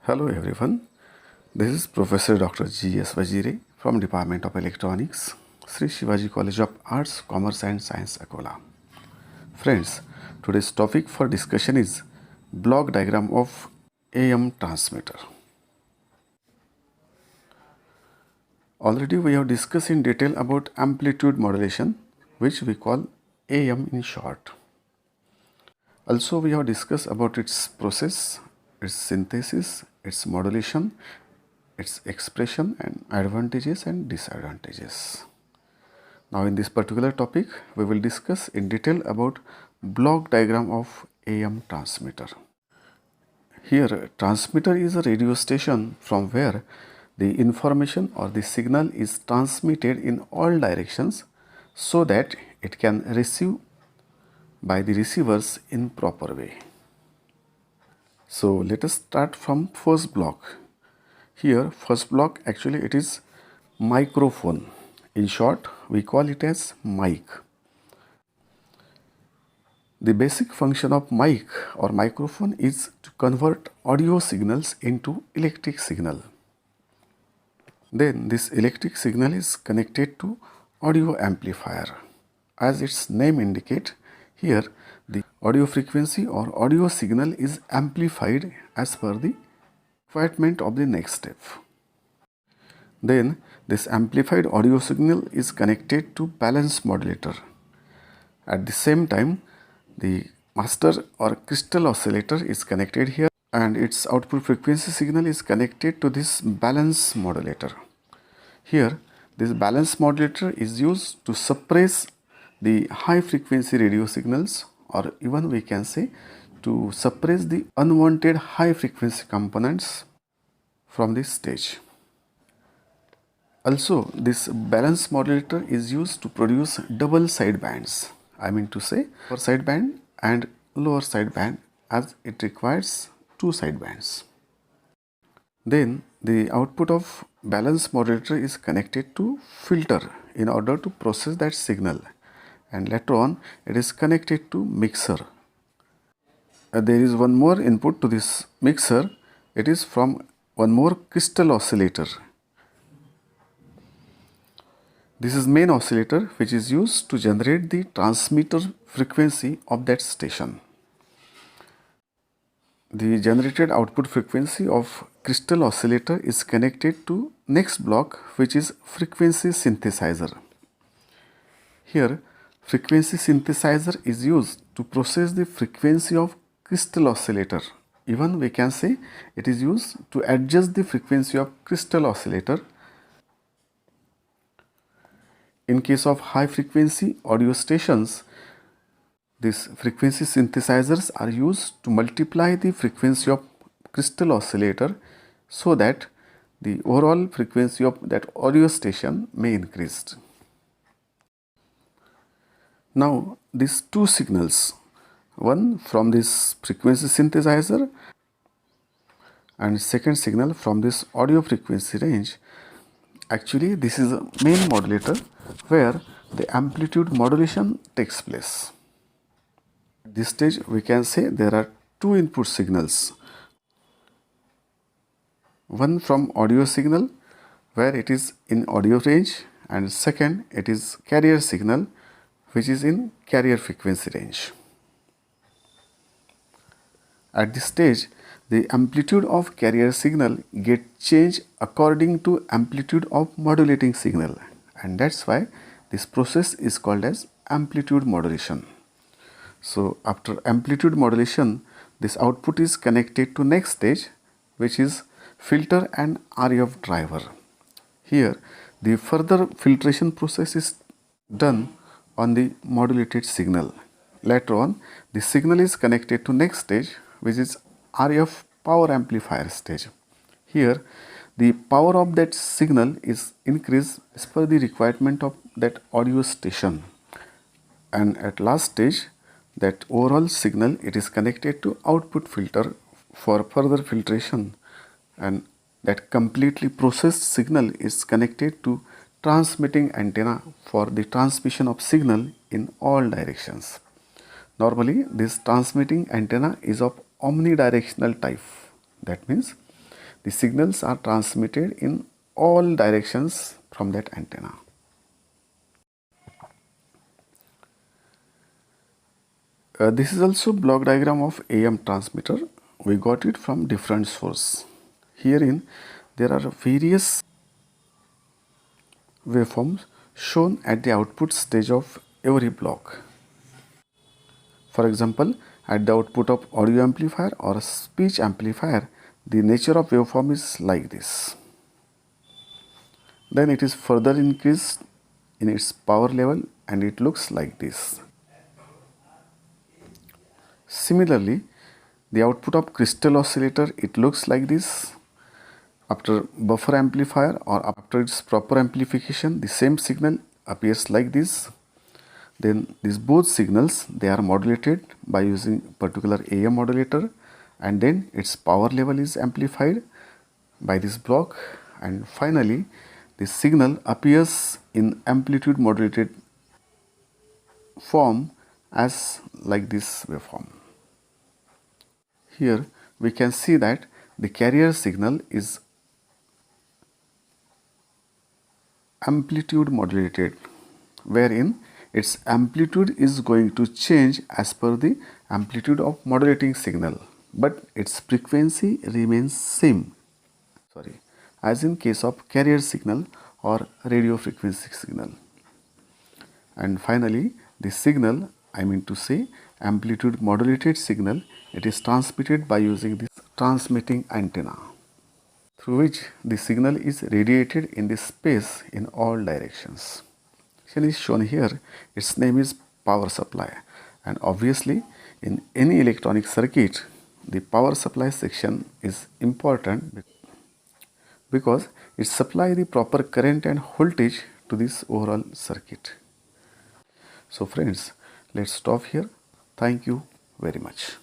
Hello everyone, this is Professor Dr. G.S. Vajire from Department of Electronics, Sri Shivaji College of Arts, Commerce and Science, Akola. Friends, today's topic for discussion is block diagram of AM transmitter. Already we have discussed in detail about amplitude modulation, which we call AM in short. Also we have discussed about its process, its synthesis, its modulation, its expression and advantages and disadvantages. Now in this particular topic we will discuss in detail about block diagram of AM transmitter. Here transmitter is a radio station from where the information or the signal is transmitted in all directions so that it can receive by the receivers in proper way. So let us start from first block. Here first block actually it is microphone. In short we call it as mic. The basic function of mic or microphone is to convert audio signals into electric signal. Then this electric signal is connected to audio amplifier. As its name indicates, here the audio frequency or audio signal is amplified as per the requirement of the next step. Then this amplified audio signal is connected to balance modulator. At the same time, the master or crystal oscillator is connected here and its output frequency signal is connected to this balance modulator. Here this balance modulator is used to suppress the high frequency radio signals, or even we can say to suppress the unwanted high frequency components from this stage. Also this balance modulator is used to produce double sidebands. I mean to say upper sideband and lower sideband, as it requires two sidebands. Then the output of balance modulator is connected to filter in order to process that signal, and later on it is connected to mixer. There is one more input to this mixer. It is from one more crystal oscillator. This is main oscillator which is used to generate the transmitter frequency of that station. The generated output frequency of crystal oscillator is connected to next block, which is frequency synthesizer. Here frequency synthesizer is used to process the frequency of crystal oscillator. Even we can say it is used to adjust the frequency of crystal oscillator. In case of high frequency audio stations, these frequency synthesizers are used to multiply the frequency of crystal oscillator so that the overall frequency of that audio station may increase. Now these two signals, one from this frequency synthesizer and second signal from this audio frequency range, actually this is a main modulator where the amplitude modulation takes place. At this stage we can say there are two input signals, one from audio signal where it is in audio range, and second it is carrier signal which is in carrier frequency range. At this stage the amplitude of carrier signal get changed according to amplitude of modulating signal, and that's why this process is called as amplitude modulation. So after amplitude modulation, this output is connected to next stage, which is filter and RF driver. Here the further filtration process is done on the modulated signal. Later on the signal is connected to next stage, which is RF power amplifier stage. Here the power of that signal is increased as per the requirement of that audio station, and at last stage that overall signal it is connected to output filter for further filtration, and that completely processed signal is connected to transmitting antenna for the transmission of signal in all directions. Normally this transmitting antenna is of omnidirectional type. That means the signals are transmitted in all directions from that antenna. This is also block diagram of AM transmitter. We got it from different source. Herein there are various waveforms shown at the output stage of every block. For example, at the output of audio amplifier or a speech amplifier, the nature of waveform is like this. Then it is further increased in its power level and it looks like this. Similarly, the output of crystal oscillator, it looks like this. After buffer amplifier or after its proper amplification, the same signal appears like this. Then these both signals, they are modulated by using particular AM modulator, and then its power level is amplified by this block, and finally this signal appears in amplitude modulated form as like this waveform. Here we can see that the carrier signal is amplitude modulated, wherein its amplitude is going to change as per the amplitude of modulating signal, but its frequency remains same, as in case of carrier signal or radio frequency signal. And finally, the signal, I mean to say amplitude modulated signal, it is transmitted by using this transmitting antenna, through which the signal is radiated in the space in all directions. It is shown here. Its name is power supply, and obviously in any electronic circuit the power supply section is important because it supplies the proper current and voltage to this overall circuit. So friends, let's stop here. Thank you very much.